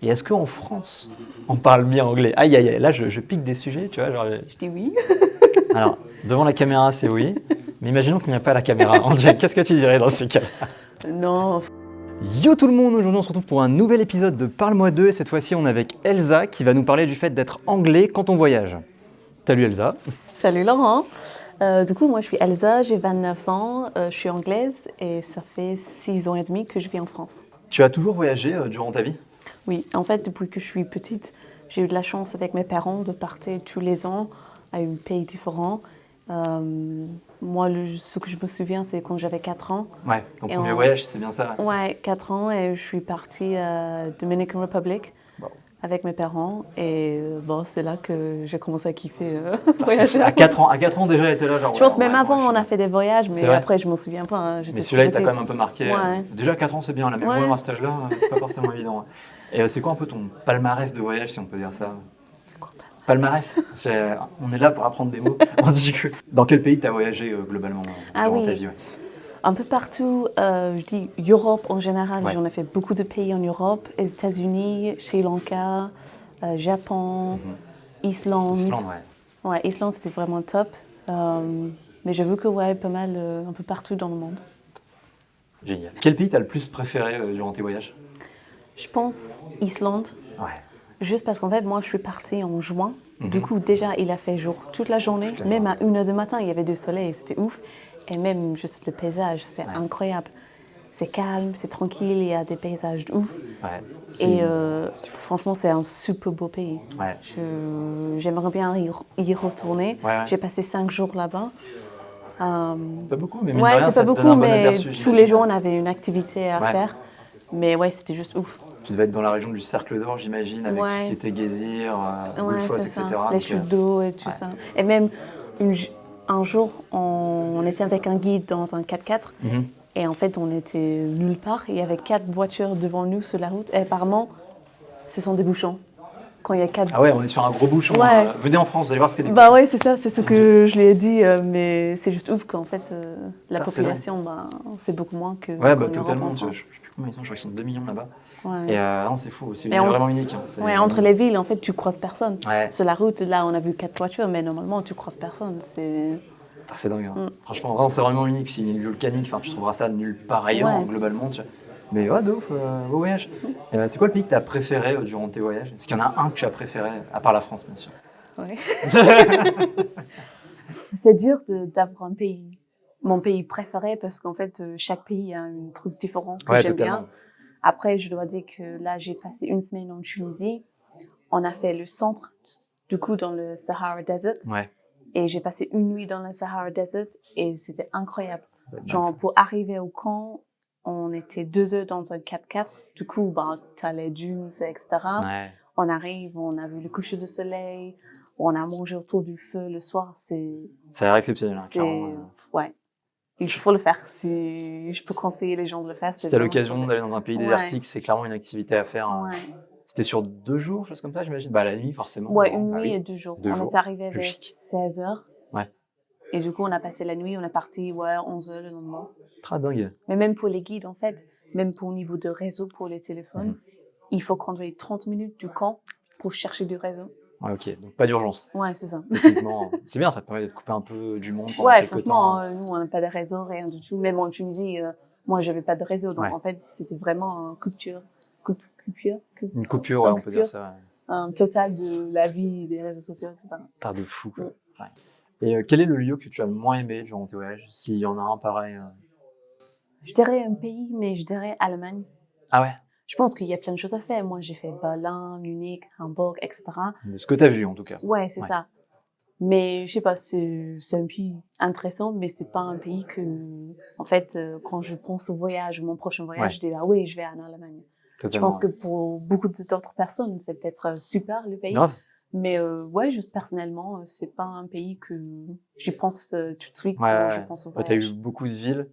Et est-ce qu'en France, on parle bien anglais? Aïe, aïe, aïe, là je pique des sujets, tu vois. Genre, Je dis oui. Alors, devant la caméra, c'est oui. Mais imaginons qu'il n'y a pas la caméra. Qu'est-ce que tu dirais dans ces cas-là? Non. Yo tout le monde, aujourd'hui on se retrouve pour un nouvel épisode de Parle-moi d'eux. Et cette fois-ci, on est avec Elsa qui va nous parler du fait d'être anglais quand on voyage. Salut Elsa. Salut Laurent. Du coup, moi je suis Elsa, j'ai 29 ans, je suis anglaise et ça fait 6 ans et demi que je vis en France. Tu as toujours voyagé durant ta vie? Oui, en fait, depuis que je suis petite, j'ai eu de la chance avec mes parents de partir tous les ans à un pays différent. Moi, ce que je me souviens, c'est quand j'avais 4 ans. Ouais, ton premier voyage, c'est bien ça? Ouais, 4 ans et je suis partie à Dominican Republic avec mes parents. Et bon, c'est là que j'ai commencé à kiffer voyager. À 4 ans déjà, elle était là genre... Je pense même avant, on a fait des voyages, mais après, je m'en souviens pas. Hein, mais celui-là, il t'a quand même un peu marqué. Ouais. Déjà, 4 ans, c'est bien. Là, mais moi, à cet âge-là, c'est pas forcément évident. Et c'est quoi un peu ton palmarès de voyage, si on peut dire ça? Palmarès, on est là pour apprendre des mots. On dit que... Dans quel pays tu as voyagé globalement durant ta vie? Un peu partout, je dis Europe en général, Ouais. j'en ai fait beaucoup de pays en Europe, les États-Unis, Sri Lanka, Japon, Islande. Islande, ouais. Ouais, Islande c'était vraiment top. Mais j'avoue que ouais, pas mal, un peu partout dans le monde. Génial. Quel pays t'as le plus préféré durant tes voyages? Je pense Islande. Ouais. Juste parce qu'en fait, moi, je suis partie en juin. Du coup, déjà, il a fait jour toute la journée. Même à 1h du matin, il y avait du soleil. C'était ouf. Et même juste le paysage, c'est incroyable. C'est calme, c'est tranquille, il y a des paysages de ouf. Ouais, et franchement, c'est un super beau pays. Ouais. J'aimerais bien y retourner. Ouais. J'ai passé 5 jours là-bas. C'est pas beaucoup, mais mine de Ouais, rien, c'est pas ça te donne beaucoup, un bon mais aperçu, tous les jours, on avait une activité à faire. Mais ouais, c'était juste ouf. Tu devais être dans la région du Cercle d'Or, j'imagine, avec tout ce qui était geysir, Gullfoss, etc. Les chutes d'eau et tout ça. Et même un jour, on était avec un guide dans un 4x4. Et en fait, on était nulle part. Il y avait 4 voitures devant nous sur la route. Et apparemment, ce sont des bouchons. Quand il y a 4... Ah ouais, on est sur un gros bouchon. Ouais. Venez en France, vous allez voir ce qu'il y a des Bah ouais, c'est ça, c'est ce que je lui ai dit. Mais c'est juste ouf qu'en fait, la population, c'est beaucoup moins que... Ouais, bah totalement. Je ne sais plus combien ils sont, je crois qu'ils sont 2 millions là-bas. Ouais. Et non, c'est fou, c'est vraiment unique. Ouais, entre les villes, en fait, tu croises personne. Ouais. Sur la route, là, on a vu 4 voitures, mais normalement, tu croises personne. C'est dingue. Hein. Franchement, c'est vraiment unique. C'est une île volcanique, tu trouveras ça nulle part ailleurs, globalement. Tu vois. Mais ouais, de ouf, beau voyage. C'est quoi le pays que tu as préféré durant tes voyages? Est-ce qu'il y en a un que tu as préféré, à part la France, bien sûr? Ouais. C'est dur d'avoir un pays, mon pays préféré, parce qu'en fait, chaque pays a un truc différent que j'aime bien. Après, je dois dire que là, j'ai passé 1 semaine en Tunisie. On a fait le centre, du coup, dans le Sahara Desert. Ouais. Et j'ai passé 1 nuit dans le Sahara Desert et c'était incroyable. Genre, pour arriver au camp, on était 2 heures dans un 4x4. Du coup, t'as les dunes, etc. Ouais. On arrive, on a vu le coucher de soleil, on a mangé autour du feu le soir. Ça a l'air exceptionnel, clairement. Ouais. Il faut le faire. Si je peux conseiller les gens de le faire. Si tu as l'occasion d'aller dans un pays désertique, c'est clairement une activité à faire. Ouais. C'était sur 2 jours, chose comme ça, j'imagine? La nuit, forcément. Ouais, 1 nuit et 2 jours. On est arrivé vers 16h. Ouais. Et du coup, on a passé la nuit, on est parti 11h le lendemain. Très dingue. Mais même pour les guides, en fait, même pour au niveau de réseau pour les téléphones, il faut conduire 30 minutes du camp pour chercher du réseau. Ouais, ok, donc pas d'urgence. Ouais, c'est ça. Techniquement, c'est bien, ça te permet de couper un peu du monde pendant quelques temps. Ouais, nous, on n'a pas de réseau, rien du tout. Même en Tunisie, moi, j'avais pas de réseau. Donc, en fait, c'était vraiment une coupure. Une coupure, ouais, on peut dire ça. Un total de la vie, des réseaux sociaux, etc. Pas de fou, quoi. Ouais. Et quel est le lieu que tu as le moins aimé durant tes voyages, s'il y en a un pareil? Je dirais un pays, mais je dirais Allemagne. Ah ouais? Je pense qu'il y a plein de choses à faire. Moi, j'ai fait Berlin, Munich, Hambourg, etc. De ce que tu as vu, en tout cas. Ouais, c'est ça. Mais je sais pas, c'est un pays intéressant, mais c'est pas un pays que, en fait, quand je pense au voyage, mon prochain voyage, je dis ah oui, je vais en Allemagne. Je pense que pour beaucoup d'autres personnes, c'est peut-être super le pays. Grave. Mais ouais, juste personnellement, c'est pas un pays que j'y pense tout de suite quand je pense au voyage. Tu as eu beaucoup de villes.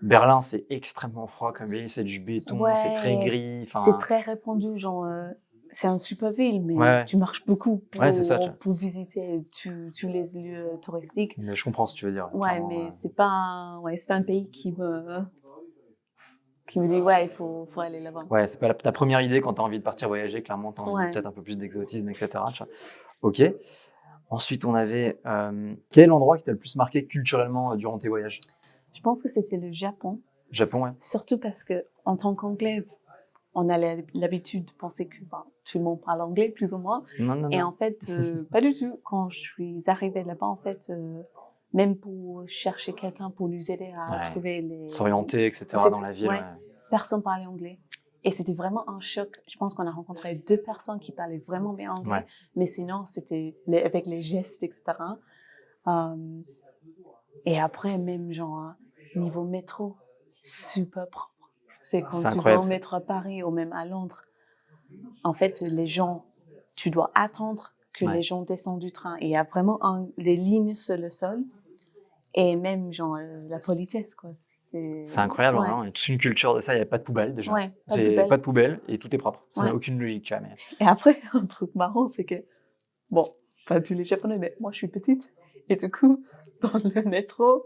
Berlin, c'est extrêmement froid comme ville, c'est du béton, c'est très gris. C'est très répandu, genre c'est une super ville, mais tu marches beaucoup pour visiter tous les lieux touristiques. Mais je comprends ce que tu veux dire. Ouais, mais c'est pas un pays qui me qui me dit ouais, il faut aller là-bas. Ouais, c'est pas ta première idée quand tu as envie de partir voyager, clairement, tu as envie peut-être un peu plus d'exotisme, etc. Tu vois. Ok. Ensuite, on avait quel endroit qui t'a le plus marqué culturellement durant tes voyages? Je pense que c'était le Japon. Japon, ouais. Surtout parce que en tant qu'Anglaise, on a l'habitude de penser que tout le monde parle anglais, plus ou moins. Non. Et en fait, pas du tout. Quand je suis arrivée là-bas, en fait, même pour chercher quelqu'un pour nous aider à trouver les... S'orienter, etc. dans la ville. Ouais. Personne parlait anglais. Et c'était vraiment un choc. Je pense qu'on a rencontré 2 personnes qui parlaient vraiment bien anglais. Mais sinon, c'était avec les gestes, etc. Et après, même genre, niveau métro, super propre. C'est quand tu vas au métro à Paris ou même à Londres. En fait, les gens, tu dois attendre que les gens descendent du train. Et il y a vraiment des lignes sur le sol. Et même, genre, la politesse, quoi. C'est incroyable, hein. Il y a toute une culture de ça. Il n'y a pas de poubelle, déjà. Ouais, pas de poubelle et tout est propre. Ça n'a aucune logique, tu vois. Mais... Et après, un truc marrant, c'est que, bon, pas tous les Japonais, mais moi, je suis petite. Et du coup, dans le métro,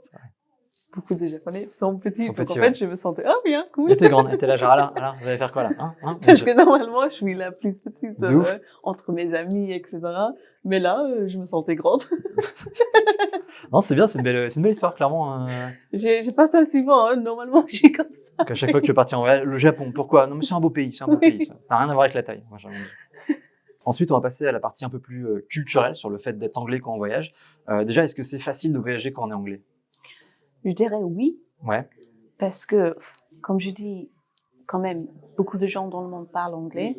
beaucoup de Japonais sont petits. Donc, en fait, je me sentais, bien, cool. Et t'es grande. Et t'es là, genre, alors, vous allez faire quoi, là? Parce que normalement, je suis la plus petite entre mes amis, etc. Mais là, je me sentais grande. Non, c'est bien, c'est une belle histoire, clairement. J'ai pas ça souvent, hein. Normalement, je suis comme ça. À chaque fois que tu es parti en voyage, le Japon, pourquoi? Non, mais c'est un beau pays, Ça n'a rien à voir avec la taille. Moi, ensuite, on va passer à la partie un peu plus culturelle sur le fait d'être anglais quand on voyage. Déjà, est-ce que c'est facile de voyager quand on est anglais? Je dirais oui. Ouais. Parce que, comme je dis, quand même, beaucoup de gens dans le monde parlent anglais.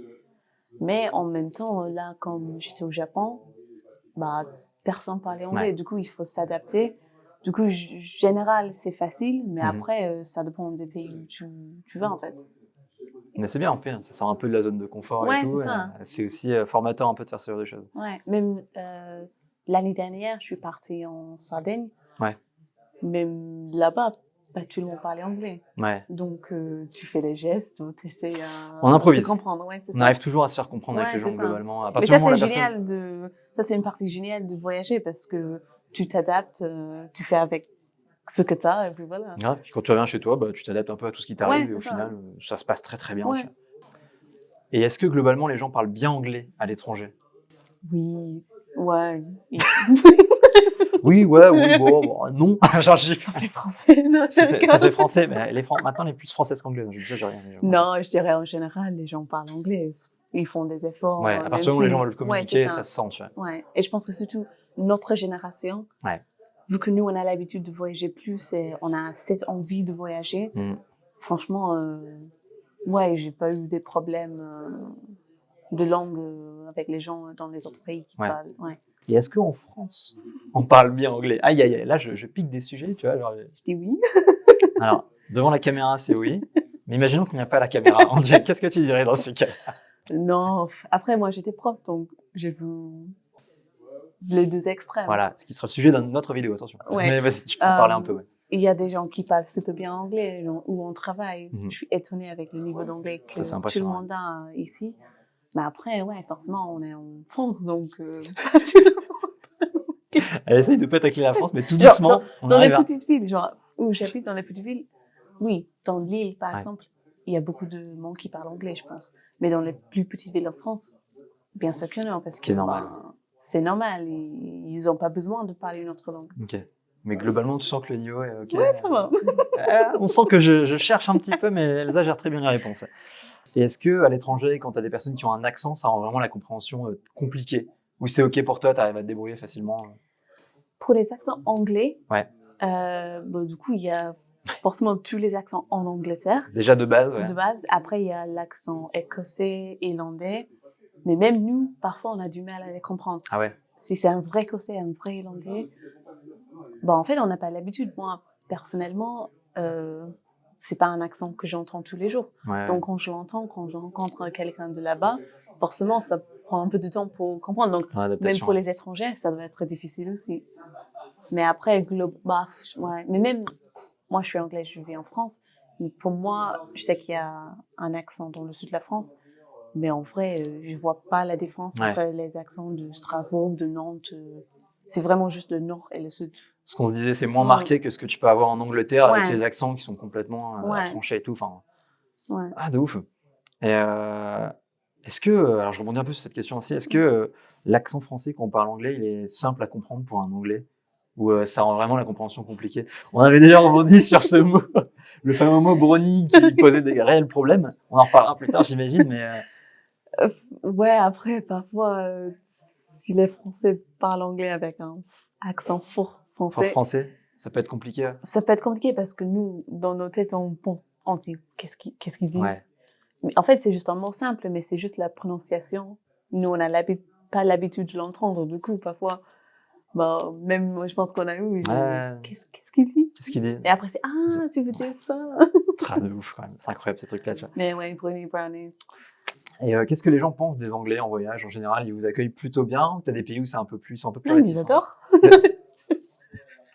Mais en même temps, là, comme j'étais au Japon, personne parlait anglais. Du coup, il faut s'adapter. Du coup, en général, c'est facile. Mais après, ça dépend des pays où tu vas, en fait. Mais c'est bien, en fait, ça sort un peu de la zone de confort et tout. C'est aussi formateur un peu de faire ce genre de choses. Ouais, même l'année dernière, je suis partie en Sardaigne. Ouais. Même là-bas, pas tout le monde parlait anglais. Ouais. Donc, tu fais des gestes, tu essaies on improvise. de se comprendre. Ouais, on arrive toujours à se faire comprendre avec les gens, globalement. Mais ça, c'est génial ça, c'est une partie géniale de voyager parce que tu t'adaptes, tu fais avec ce que tu as, et puis voilà. Ouais, puis quand tu reviens chez toi, tu t'adaptes un peu à tout ce qui t'arrive et au final, ça se passe très très bien. Ouais. Et est-ce que globalement, les gens parlent bien anglais à l'étranger? Oui, ouais. Oui, bon, non. Ça fait français, non, ça fait français, mais maintenant, les plus françaises qu'anglaises. Je rien. Non, je dirais en général, les gens parlent anglais. Ils font des efforts. Ouais, à partir du moment où les gens veulent communiquer, ça se sent, tu vois. Ouais, et je pense que surtout, notre génération, vu que nous, on a l'habitude de voyager plus et on a cette envie de voyager, franchement, j'ai pas eu des problèmes de langue avec les gens dans les autres pays qui parlent. Ouais. Et est-ce qu'en France, on parle bien anglais? Aïe, là, je pique des sujets, tu vois. Genre... Je dis oui. Alors, devant la caméra, c'est oui. Mais imaginons qu'il n'y a pas la caméra. Qu'est-ce que tu dirais dans ces cas? Non, après, moi, j'étais prof, donc j'ai vu les 2 extrêmes. Voilà, ce qui sera le sujet d'une autre vidéo, attention. Ouais. Mais vas-y, tu peux en parler un peu. Il y a des gens qui parlent super bien anglais, où on travaille. Je suis étonnée avec le niveau d'anglais que tout le monde a ici. Mais après, forcément, on est en France, donc pas tout le monde. Elle essaye de pas tacler la France, mais tout doucement. Dans les petites villes, genre où j'habite dans les petites villes, oui, dans l'île par exemple, il y a beaucoup de monde qui parle anglais, je pense. Mais dans les plus petites villes en France, bien sûr que non, parce que c'est normal, ils n'ont pas besoin de parler une autre langue. Ok. Mais globalement, tu sens que le niveau est ok. Ouais, ça va. On sent que je cherche un petit peu, mais Elsa gère très bien les réponses. Et est-ce que à l'étranger, quand tu as des personnes qui ont un accent, ça rend vraiment la compréhension compliquée? Ou c'est ok pour toi, tu arrives à te débrouiller facilement? Pour les accents anglais, du coup, il y a forcément tous les accents en Angleterre. Déjà de base, De base. Après, il y a l'accent écossais, irlandais. Mais même nous, parfois, on a du mal à les comprendre. Ah ouais? Si c'est un vrai écossais, un vrai irlandais, en fait, on n'a pas l'habitude. Moi, personnellement, c'est pas un accent que j'entends tous les jours. Donc, quand je l'entends, quand je rencontre quelqu'un de là-bas, forcément, ça prend un peu de temps pour comprendre. Donc, même pour les étrangers, ça doit être difficile aussi. Mais après, mais même, moi, je suis anglaise, je vis en France. Mais pour moi, je sais qu'il y a un accent dans le sud de la France. Mais en vrai, je vois pas la différence entre les accents de Strasbourg, de Nantes. C'est vraiment juste le nord et le sud. Ce qu'on se disait, c'est moins marqué que ce que tu peux avoir en Angleterre avec les accents qui sont complètement tranchés et tout. Enfin, Ouais. Ah, de ouf. Et est-ce que, alors je rebondis un peu sur cette question aussi, est-ce que l'accent français quand on parle anglais, il est simple à comprendre pour un anglais? Ou ça rend vraiment la compréhension compliquée? On avait déjà rebondi sur ce mot, le fameux mot brownie qui posait des réels problèmes. On en reparlera plus tard, j'imagine, mais Ouais, après, parfois, si les Français parlent anglais avec un accent fort fort français, français, ça peut être compliqué. ça peut être compliqué parce que nous, dans nos têtes, on pense, on dit, qu'est-ce qu'ils disent? Ouais. Mais en fait, c'est juste un mot simple, mais c'est juste la prononciation. Nous, on n'a pas l'habitude de l'entendre. Du coup, parfois, bah, même moi, je pense qu'on a eu, Ouais. qu'est-ce qu'il dit? Qu'est-ce qu'il dit? Et après, c'est, ah, tu veux dire ça? Ah, de ouf, quand même. C'est incroyable ces trucs-là, tu vois. Mais ouais, brownie. Et qu'est-ce que les gens pensent des Anglais en voyage en général? Ils vous accueillent plutôt bien? Ou t'as des pays où c'est un peu plus Non, ils nous réticent? adorent.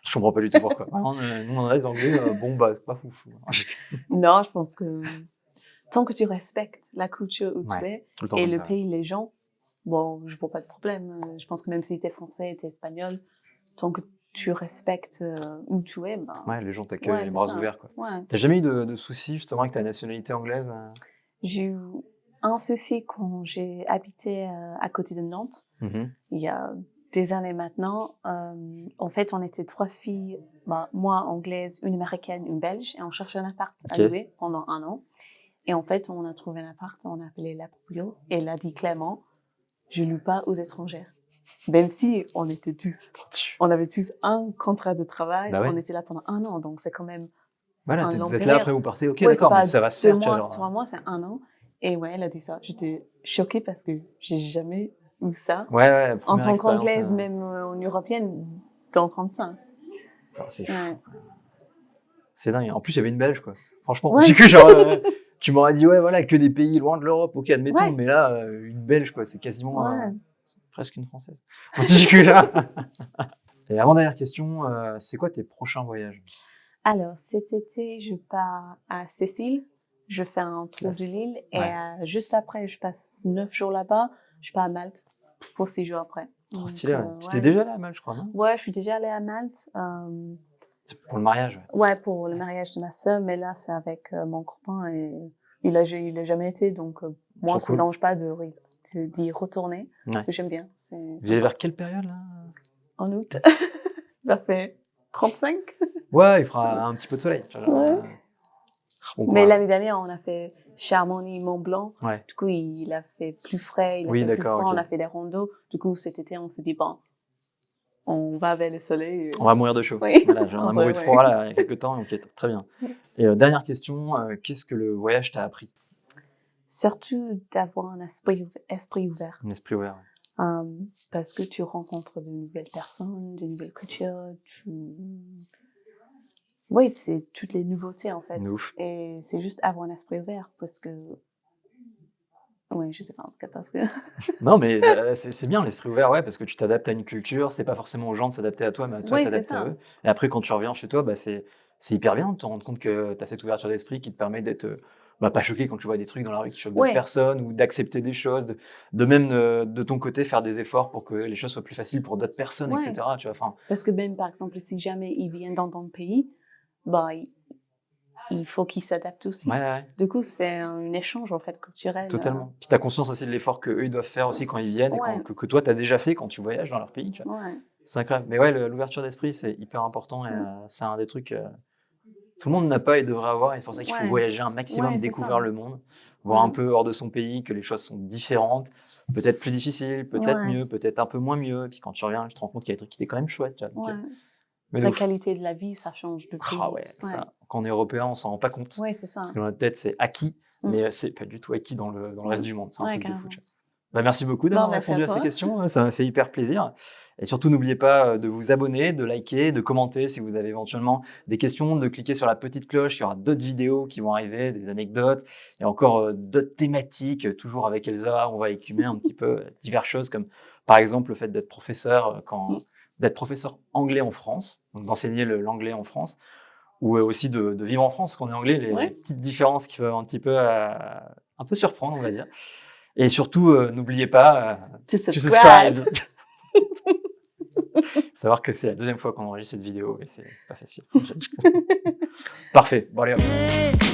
Je comprends pas du tout pourquoi. Vraiment, nous, on a les Anglais, bon, bah, c'est pas foufou. Non, je pense que tant que tu respectes la culture où tu Ouais, es tout le temps et comme le ça. pays, les gens, bon, je vois pas de problème. Je pense que même si t'es français, t'es espagnol, tant que tu respectes où tu es, ben, Ouais, les gens t'accueillent ouais, les c'est bras ça. ouverts, quoi. Ouais. T'as jamais eu de soucis, justement, avec ta nationalité anglaise? J'ai eu un souci quand j'ai habité à côté de Nantes, Mhm. il y a des années maintenant. En fait, on était 3 filles, bah, moi anglaise, une américaine, une belge, et on cherchait un appart à Ok. louer pendant 1 an. Et en fait, on a trouvé un appart, on a appelé la proprio, et elle a dit clairement, je loue pas aux étrangères. Même si on avait tous un contrat de travail, Bah ouais. on était là pendant 1 an, donc c'est quand même Voilà, un long vous êtes là, période. après vous partez. Ok, Ouais, c'est d'accord, mais pas ça va se 2 faire, tu vois, mois, genre. 3 mois, c'est 1 an. Et ouais, elle a dit ça. J'étais choquée parce que j'ai jamais eu ça. Ouais, En première tant expérience. qu'anglaise, même en européenne, dans 35. Putain, c'est fou. Ouais. C'est dingue. En plus, il y avait une Belge, quoi. Franchement, Ouais. j'ai que genre, tu m'aurais dit, ouais, voilà, que des pays loin de l'Europe, ok, admettons, Ouais. mais là, une Belge, quoi, c'est quasiment Ouais. c'est presque une Française. J'ai que là. Et avant-dernière question, c'est quoi tes prochains voyages? Alors, cet été, je pars à Sicile. Je fais un tour Classe. de l'île. Et Ouais. juste après, je passe 9 jours là-bas. Je pars à Malte pour 6 jours après. Trop Donc, stylé, ouais. ouais. C'était déjà là, mal, je crois, non? Ouais, je suis déjà allée à Malte. C'est pour le mariage, ouais. Ouais, pour le mariage de ma sœur, mais là, c'est avec mon copain et il a jamais été, donc moi, Trop ça cool. me dérange pas d'y retourner. Ouais. Parce que j'aime bien. Vous y allez vers quelle période, là? En août. Ça fait 35. Ouais, il fera un petit peu de soleil. Tu vois, genre, Ouais. bon Mais courage. l'année dernière, on a fait Chamonix, Mont Blanc. Ouais. Du coup, il a fait plus frais, il a Oui, fait plus d'accord, froid, ok. on a fait des randos. Du coup, cet été, on s'est dit, bon, on va vers le soleil. On va mourir de chaud. Oui. Voilà, j'en ai mouru de froid là, il y a quelques temps, ok, très bien. Ouais. Et dernière question, qu'est-ce que le voyage t'a appris? Surtout d'avoir un esprit ouvert. Un esprit ouvert. Parce que tu rencontres de nouvelles personnes, de nouvelles cultures, oui, c'est toutes les nouveautés en fait. Ouf. Et c'est juste avoir un esprit ouvert parce que, ouais, je sais pas en tout cas parce que. Non, mais c'est bien l'esprit ouvert, ouais, parce que tu t'adaptes à une culture, c'est pas forcément aux gens de s'adapter à toi, mais à toi Oui, de c'est t'adapter à ça. eux. Et après, quand tu reviens chez toi, bah, c'est hyper bien de te rendre compte que tu as cette ouverture d'esprit qui te permet d'être bah, pas choqué quand tu vois des trucs dans la rue qui choquent d'autres Oui. personnes ou d'accepter des choses, de même de ton côté faire des efforts pour que les choses soient plus faciles pour d'autres personnes, Ouais. etc. Tu vois, enfin, Parce que même par exemple, si jamais ils viennent dans ton pays, bah, il faut qu'ils s'adaptent aussi. ouais. Du coup, c'est un échange en fait culturel. Totalement. Puis tu as conscience aussi de l'effort qu'eux, ils doivent faire aussi quand ils viennent et Ouais. que toi, tu as déjà fait quand tu voyages dans leur pays. Tu vois. Ouais. C'est incroyable. Mais ouais, l'ouverture d'esprit, c'est hyper important et c'est un des trucs tout le monde n'a pas et devrait avoir. Et c'est pour ça qu'il faut Ouais. voyager un maximum, Ouais, c'est découvrir ça. le monde, voir Ouais. un peu hors de son pays, que les choses sont différentes, peut-être plus difficiles, peut-être Ouais. mieux, peut-être un peu moins mieux. Et puis quand tu reviens, tu te rends compte qu'il y a des trucs qui étaient quand même chouettes. Tu vois. Donc, Ouais. mais La ouf. qualité de la vie, ça change de pays. Ah ouais, ça, quand on est européen, on s'en rend pas compte. Ouais, c'est ça. Parce que dans notre tête, c'est acquis, Mm. mais c'est pas du tout acquis dans le reste du monde. C'est un Ouais, truc de carrément. fou. Tu vois. Bah, merci beaucoup d'avoir Merci répondu à à ces toi. questions. Ça m'a fait hyper plaisir. Et surtout, n'oubliez pas de vous abonner, de liker, de commenter si vous avez éventuellement des questions, de cliquer sur la petite cloche. Il y aura d'autres vidéos qui vont arriver, des anecdotes et encore d'autres thématiques. Toujours avec Elsa, on va écumer un petit peu diverses choses comme par exemple le fait d'être professeur d'être professeur anglais en France, donc d'enseigner l'anglais en France, ou aussi de vivre en France, qu'on est anglais, les petites différences qui peuvent un peu surprendre, on va dire. Et surtout, n'oubliez pas To to subscribe. subscribe. Faut savoir que c'est la deuxième fois qu'on enregistre cette vidéo et c'est pas facile. Parfait. Bon, allez, hop.